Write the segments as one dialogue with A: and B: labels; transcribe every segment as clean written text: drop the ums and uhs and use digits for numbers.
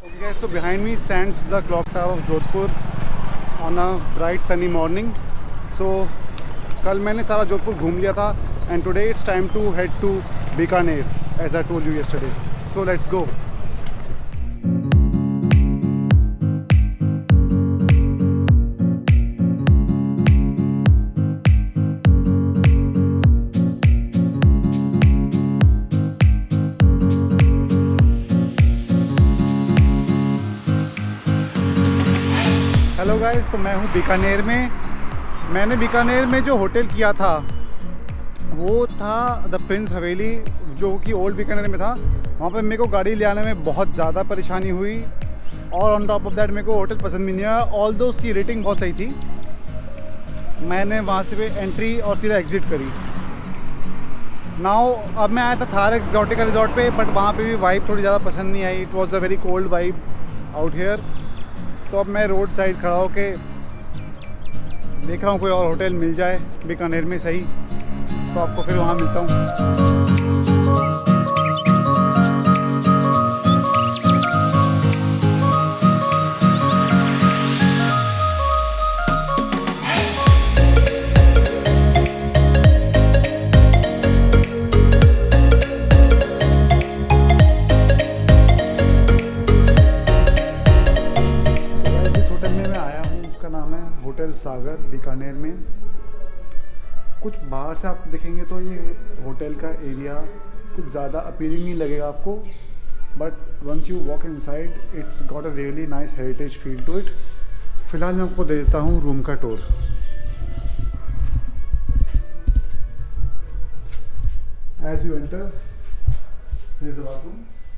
A: Okay guys, so behind me stands the clock tower of Jodhpur on a bright sunny morning. So कल मैंने सारा जोधपुर घूम लिया था and today it's time to head to Bikaner as I told you yesterday. So let's go. Hello guys, तो मैं हूँ बीकानेर में। मैंने बीकानेर में जो होटल किया था वो था द प्रिंस हवेली, जो कि ओल्ड बीकानेर में था। वहाँ पे मेरे को गाड़ी ले आने में बहुत ज़्यादा परेशानी हुई और ऑन टॉप ऑफ दैट मेरे को होटल पसंद भी नहीं आया। ऑल्दो उसकी रेटिंग बहुत सही थी। मैंने वहाँ से एंट्री और सीधा एग्ज़िट करी। नाउ अब मैं आया था थार एक्सोटिका रिजॉर्ट पे, बट वहाँ पे भी वाइब थोड़ी ज़्यादा पसंद नहीं आई। It was a very cold vibe out here. तो अब मैं रोड साइड खड़ा होके देख रहा हूँ कोई और होटल मिल जाए बीकानेर में सही, तो आपको फिर वहाँ मिलता हूँ। होटल सागर बीकानेर में। कुछ बाहर से आप देखेंगे तो ये होटल का एरिया कुछ ज़्यादा अपीलिंग नहीं लगेगा आपको, but once you walk inside it's got a really nice heritage feel to it. फ़िलहाल मैं आपको दे देता हूँ रूम का tour. As you enter this is the bathroom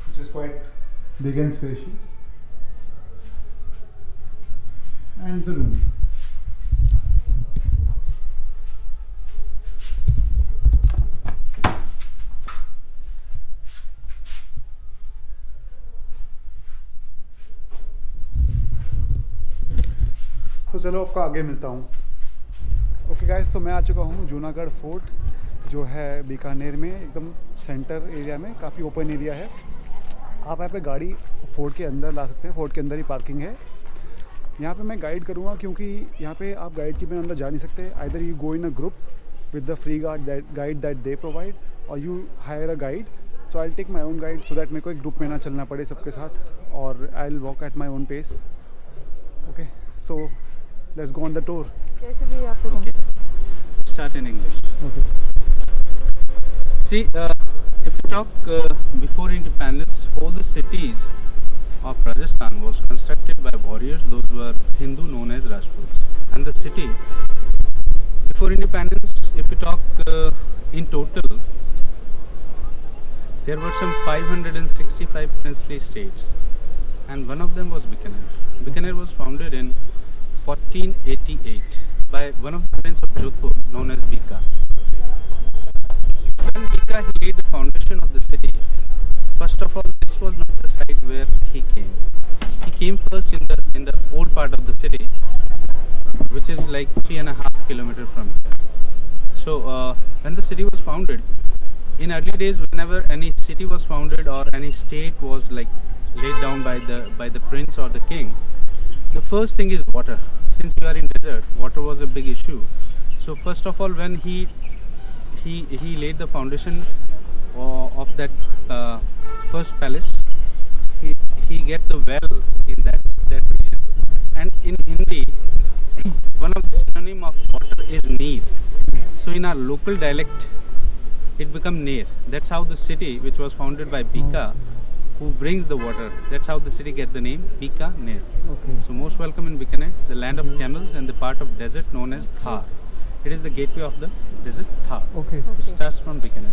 A: which is quite big and spacious and the room. तो चलो आपको आगे मिलता हूँ। ओके गाइस, तो मैं आ चुका हूँ जूनागढ़ फोर्ट, जो है बीकानेर में एकदम सेंटर एरिया में। काफ़ी ओपन एरिया है। आप यहाँ पे गाड़ी फोर्ट के अंदर ला सकते हैं। फोर्ट के अंदर ही पार्किंग है। यहाँ पे मैं गाइड करूँगा क्योंकि यहाँ पे आप गाइड के बिना अंदर जा नहीं सकते। Either you go in a group with the free guide that they provide, और you hire a guide. So I will take my own guide so that मेरे को एक ग्रुप में ना चलना पड़े सबके साथ, और I will walk at my own pace. Okay, so let's go on the tour.
B: Okay. Start in English.
A: Okay.
B: See, if we talk before independence, all the cities of Rajasthan was constructed by warriors. Those were Hindu, known as Rajputs. And the city, before independence, if we talk in total, there were some 565 princely states, and one of them was Bikaner. Bikaner was founded in 1488 by one of the prince of Jodhpur known as Bika. When Bika he laid the foundation of the city, first of all, this was not the site where he came. He came first in the old part of the city, which is like 3.5 kilometers from here. So when the city was founded, in early days, whenever any city was founded or any state was like laid down by the prince or the king, the first thing is water. Since you are in desert, water was a big issue. So first of all, when he laid the foundation of that first palace, he get the well in that region. And in Hindi, one of the synonym of water is neer. So in our local dialect, it become neer. That's how the city, which was founded by Bika, who brings the water, that's how the city get the name Bikaner.
A: Okay.
B: So most welcome in Bikaner, the land of camels and the part of desert known as Thar. It is the gateway of the desert, Thar.
A: Okay.
B: It starts from Bikaner.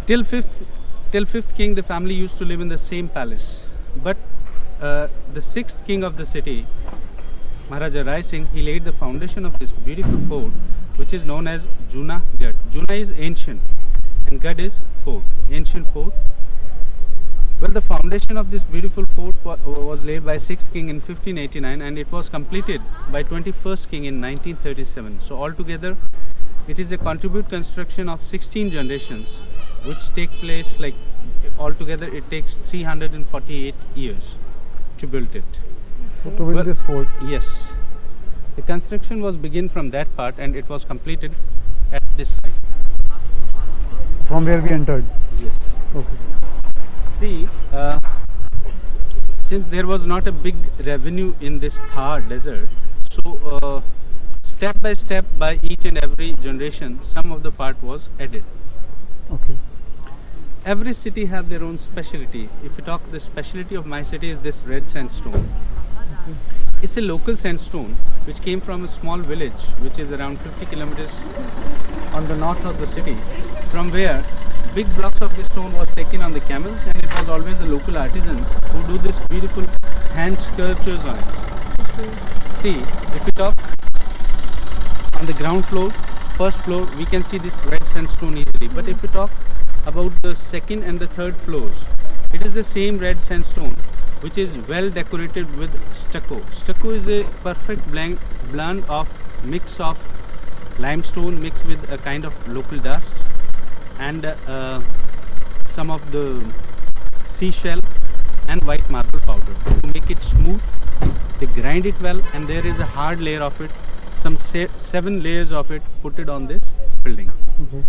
B: Till fifth king, the family used to live in the same palace. But the sixth king of the city, Maharaja Rai Singh, he laid the foundation of this beautiful fort, which is known as Junagadh. Juna is ancient and Gadh is fort, ancient fort. Well, the foundation of this beautiful fort was laid by 6th king in 1589 and it was completed by 21st king in 1937. So altogether it is a contribute construction of 16 generations which take place like altogether it takes 348 years to build it.
A: To build
B: Well,
A: this fort.
B: Yes. The construction was begin from that part and it was completed at this side.
A: From where we entered.
B: Yes.
A: Okay.
B: See, since there was not a big revenue in this Thar desert, so step by each and every generation, some of the part was added.
A: Okay.
B: Every city have their own specialty. If you talk, the specialty of my city is this red sandstone. It's a local sandstone which came from a small village which is around 50 kilometers on the north of the city, from where big blocks of this stone was taken on the camels, and it was always the local artisans who do this beautiful hand sculptures on it. See, if we talk on the ground floor, first floor, we can see this red sandstone easily. But if we talk about the second and the third floors, it is the same red sandstone which is well decorated with stucco. Stucco is a perfect blend of mix of limestone mixed with a kind of local dust and some of the seashell and white marble powder to make it smooth. They grind it well, and there is a hard layer of it, some 7 layers of it put it on this building.
A: Okay.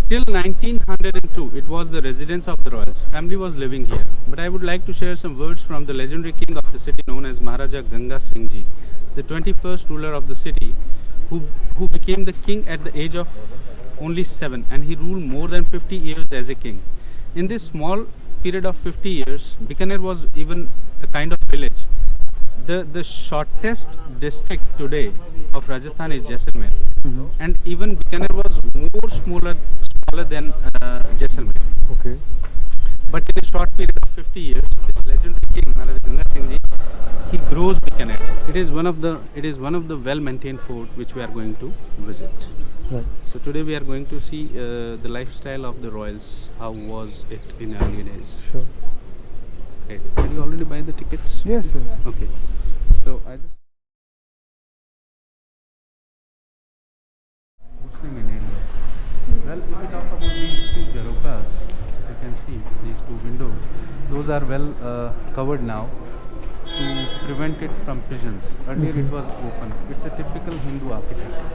B: Till 1902, it was the residence of the royals. Family was living here. But I would like to share some words from the legendary king of the city known as Maharaja Ganga Singh Ji, the 21st ruler of the city, who became the king at the age of only 7, and he ruled more than 50 years as a king. In this small period of 50 years, Bikaner was even a kind of village. The shortest district today of Rajasthan is Jaisalmer, and even Bikaner was more smaller than Jaisalmer.
A: Okay.
B: But in a short period of 50 years, this legendary king Maharaja Ganga Singh Ji, he grows Bikaner. It is one of the well-maintained fort which we are going to visit.
A: Right.
B: So today we are going to see the lifestyle of the royals. How was it in early days?
A: Sure.
B: Great. Did you already buy the tickets?
A: Yes.
B: Okay. So I just Muslim in India. Well, if we talk about these two jarokas, you can see these two windows. Those are well covered now to prevent it from pigeons. Earlier it was open. It's a typical Hindu architecture.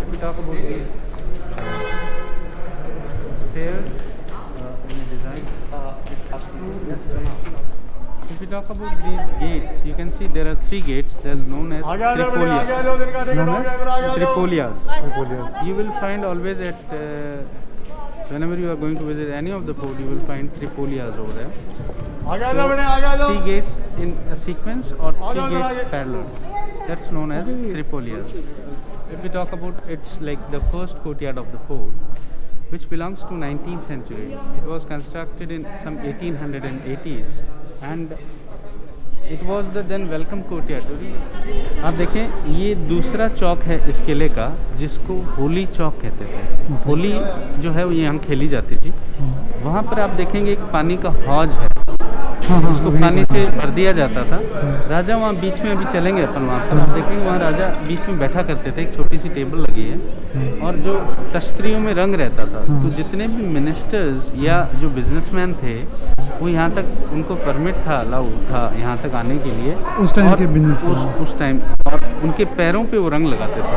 B: If we talk about these stairs in a design, it's up to yes, very. If we talk about these gates, you can see there are 3 gates. There's known as Tripolia.
A: Known as
B: Tripolias. You will find always at whenever you are going to visit any of the fort, you will find Tripolias over there. So, 3 gates in a sequence or 3 gates parallel. That's known as Tripolias. If we talk about, it's like the first courtyard of the fort, which belongs to 19th century. It was constructed in some 1880s, and it was the then welcome courtyard. आप देखें, ये दूसरा चौक है इस किले का, जिसको होली चौक कहते थे. होली जो है वो यहाँ खेली जाती थी. वहाँ पर आप देखेंगे एक पानी का हौज है, उसको पानी से भर दिया जाता था. राजा वहाँ बीच में, अभी चलेंगे अपन वहाँ पर, आप देखेंगे वहाँ राजा बीच में बैठा करते थे. एक छोटी सी टेबल लगी है और जो तश्तरियों में रंग रहता था. तो जितने भी मिनिस्टर्स या जो बिजनेसमैन थे, वो यहाँ तक उनको परमिट था, अलाउ था यहाँ तक आने के लिए
A: उस टाइम के बिजनेस
B: उस टाइम, और उनके पैरों पे वो रंग लगाते थे.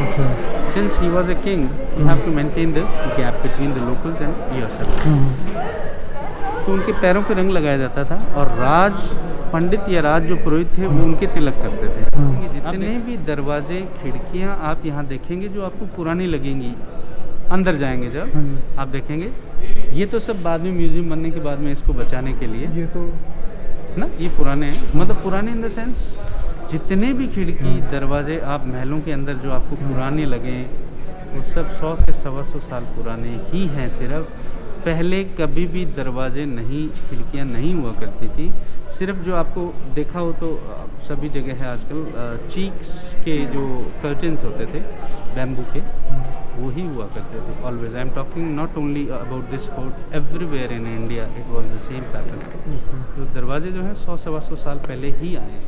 A: अच्छा.
B: Since he was a king, you have to maintain the gap between the locals and yourself. तो उनके पैरों पे रंग लगाया जाता था, और राज पंडित या राज जो पुरोहित थे वो उनके तिलक करते थे. जितने भी दरवाजे खिड़कियां आप यहाँ देखेंगे जो आपको पुरानी लगेंगी, अंदर जाएंगे जब आप देखेंगे, ये तो सब बाद में म्यूजियम बनने के बाद में इसको बचाने के लिए,
A: ये तो
B: ना, ये पुराने हैं. मतलब पुराने इन द सेंस, जितने भी खिड़की दरवाजे आप महलों के अंदर जो आपको पुराने लगें, वो सब 100 से 125 साल पुराने ही हैं. सिर्फ पहले कभी भी दरवाजे नहीं, खिड़कियां नहीं हुआ करती थी. सिर्फ जो आपको देखा हो तो सभी जगह है आजकल, चीक्स के जो कर्टन्स होते थे बैम्बू के, वो ही हुआ करते थे always. I am talking not only about this fort, everywhere in India it was the same pattern. तो दरवाजे जो हैं 100-125 साल पहले ही आए हैं.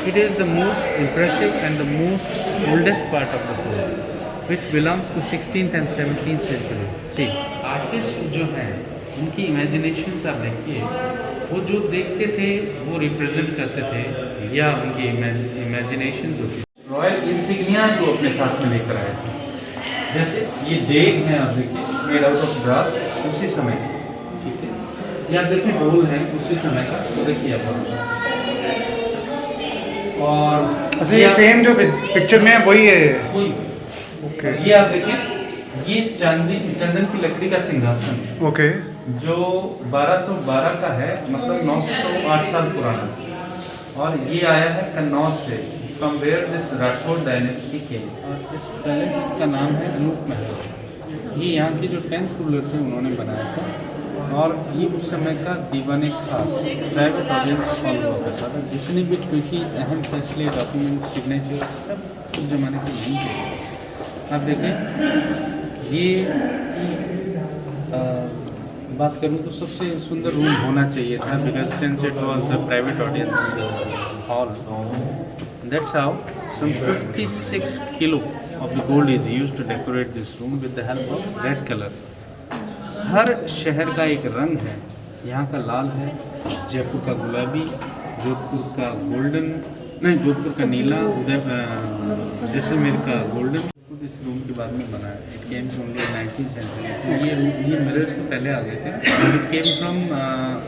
B: It is the most impressive and the most oldest part of the fort, which belongs to 16th and 17th century. See, artists जो हैं उनकी imaginations आप देखिए, वो जो देखते थे वो represent करते थे या उनकी imaginations होती थी। रॉयल इंसिग्नियाज वो अपने साथ में लेकर आए थे, जैसे ये डेग है आप देखिए, मेड आउट ऑफ ब्रास उसी समय, ठीक है, ये आप देखिए ढोल है उसी समय का, तो देखिए आप, और
A: अच्छा ये सेम जो पिक्चर में है वही है।
B: वही
A: ओके।
B: ये आप देखिए, ये चंदन की लकड़ी का सिंहासन,
A: ओके।
B: जो 1212 का है, मतलब 908 साल पुराना, और ये आया है कन्नौज से, from where this Rathore dynasty के। और इस पैलेस का नाम है अनूप महल। ये यहाँ के जो 10th रूलर थे उन्होंने बनाया था, और ये उस समय का दीवान खास प्राइवेट ऑडियंस फॉलो हुआ करता था। जितने भी ट्रिकीज, अहम फैसले, डॉक्यूमेंट, सिग्नेचर, सब उस ज़माने के यहीं थे। आप देखें, ये बात करूँ तो सबसे सुंदर रूम होना चाहिए था, because since it was the private audience hall, that's how some 56 kilo of the gold is used to decorate this room with the help of red color. हर शहर का एक रंग है, यहाँ का लाल है, जयपुर का गुलाबी, जोधपुर का गोल्डन, नहीं जोधपुर का नीला, जैसलमेर का गोल्डन। इस रूम के बाद में बना है, it came from the 19th century. तो ये मिरर्स तो पहले आ गए थे, it came from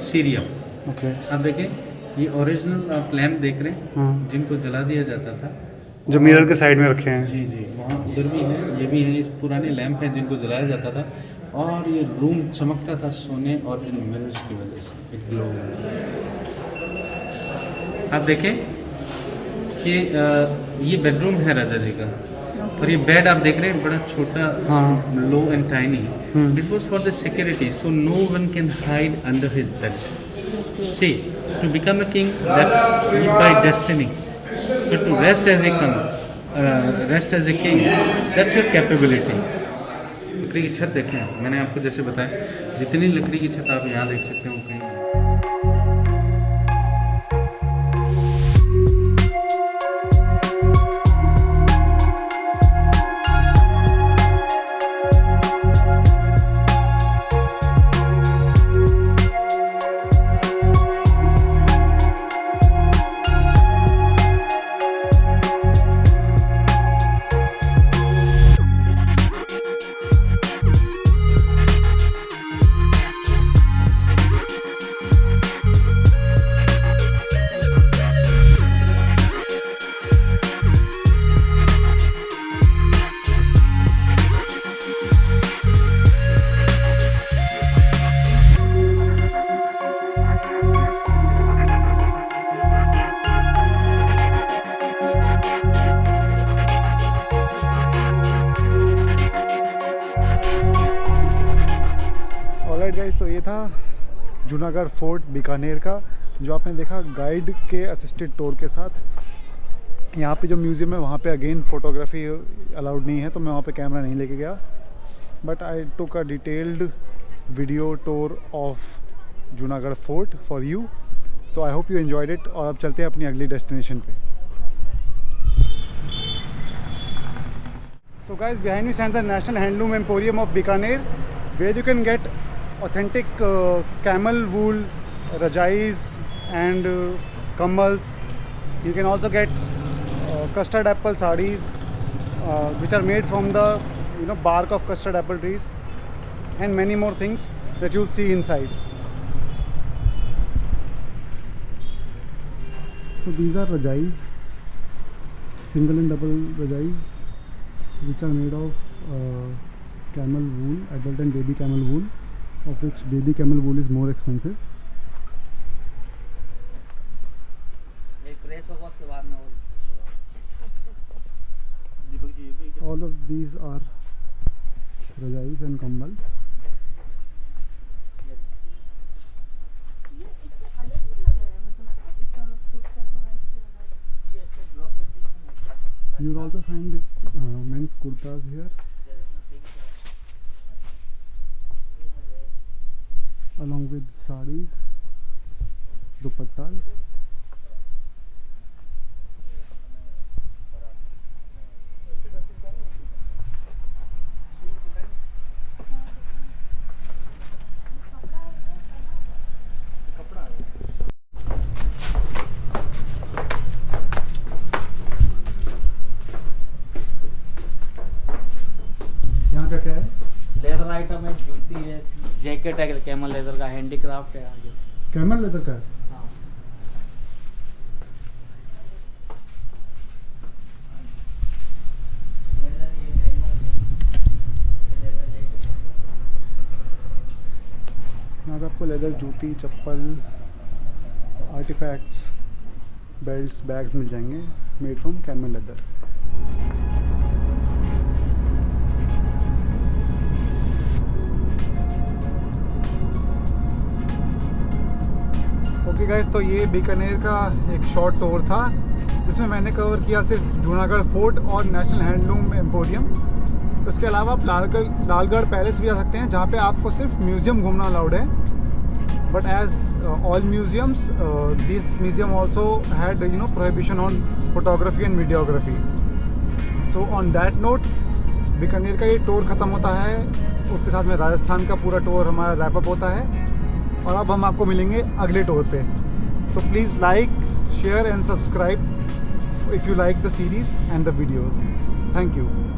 B: Syria.
A: Okay.
B: आप देखें, ये ओरिजिनल आप लैम्प देख रहे हैं, जिनको जला दिया जाता था,
A: जो मिरर के साइड में रखे हैं।
B: जी जी, वहाँ उधर भी है, ये भी है, इस पुराने लैंप हैं जिनको जलाया जाता था, और ये रूम चमकता था सोने और इन मिरर्स की वजह से, इट ग्लो। आप देखें कि ये बेडरूम है राजा जी का, और ये बेड आप देख रहे हैं बड़ा छोटा, low and tiny. It was for the security, so no one can hide under his bed. See, to become a king that's by destiny, but to rest as a king, that's your capability. लकड़ी की छत देखें, मैंने आपको जैसे बताया, जितनी लकड़ी की छत आप यहाँ देख सकते हो कहीं।
A: ऑलराइट गाइस, तो ये था जूनागढ़ फोर्ट बीकानेर का, जो आपने देखा गाइड के असिस्टेड टूर के साथ। यहाँ पे जो म्यूज़ियम है वहाँ पे अगेन फ़ोटोग्राफी अलाउड नहीं है, तो मैं वहाँ पे कैमरा नहीं लेके गया, but I took a detailed video tour of Junagadh fort for you. So I hope you enjoyed it. और अब चलते हैं अपनी अगली डेस्टिनेशन पे। So guys, behind me stands the national handloom emporium of Bikaner, where you can get authentic camel wool rajais and kammals. You can also get custard apple sarees which are made from the bark of custard apple trees, and many more things that you'll see inside. So these are rajais, single and double rajais, which are made of camel wool, adult and baby camel wool, of which baby camel wool is more expensive. All of these are rajais and kammals. You will also find men's kurtas here, along with sarees, dupattas,
C: jacket है camel leather का, handicraft है आगे।
A: Camel leather का है।
C: हाँ।
A: यहाँ पे आपको लेदर जूती, चप्पल, आर्टिफैक्ट्स, बेल्ट्स, बैग्स मिल जाएंगे made from camel leather. Okay guys, तो ये बीकानेर का एक शॉर्ट टूर था जिसमें मैंने कवर किया सिर्फ जूनागढ़ फोर्ट और नेशनल हैंडलूम एम्पोरियम। उसके अलावा आप लालगढ़ पैलेस भी आ सकते हैं जहाँ पे आपको सिर्फ म्यूज़ियम घूमना अलाउड है। But as all museums, this museum also had prohibition on photography and videography. So on that note Bikaner का ये टूर ख़त्म होता है, उसके साथ में राजस्थान का पूरा टूर हमारा रैप अप होता है। और अब हम आपको मिलेंगे अगले टूर पे। So please like, share and subscribe if you like the series and the videos. Thank you.